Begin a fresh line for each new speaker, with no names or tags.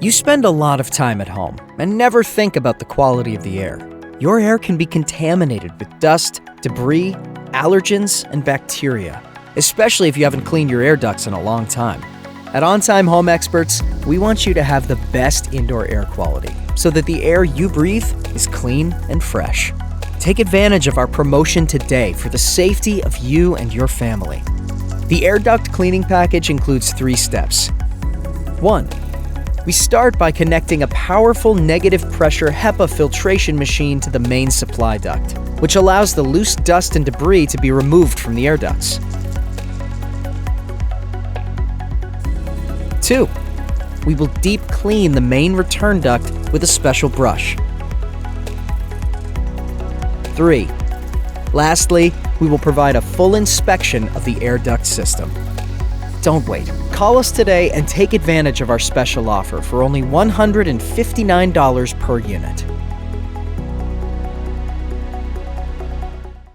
You spend a lot of time at home and never think about the quality of the air. Your air can be contaminated with dust, debris, allergens, and bacteria, especially if you haven't cleaned your air ducts in a long time. At On Time Home Experts, we want you to have the best indoor air quality so that the air you breathe is clean and fresh. Take advantage of our promotion today for the safety of you and your family. The air duct cleaning package includes 3 steps. 1. We start by connecting a powerful negative pressure HEPA filtration machine to the main supply duct, which allows the loose dust and debris to be removed from the air ducts. 2. We will deep clean the main return duct with a special brush. 3. Lastly, we will provide a full inspection of the air duct system. Don't wait. Call us today and take advantage of our special offer for only $159 per unit.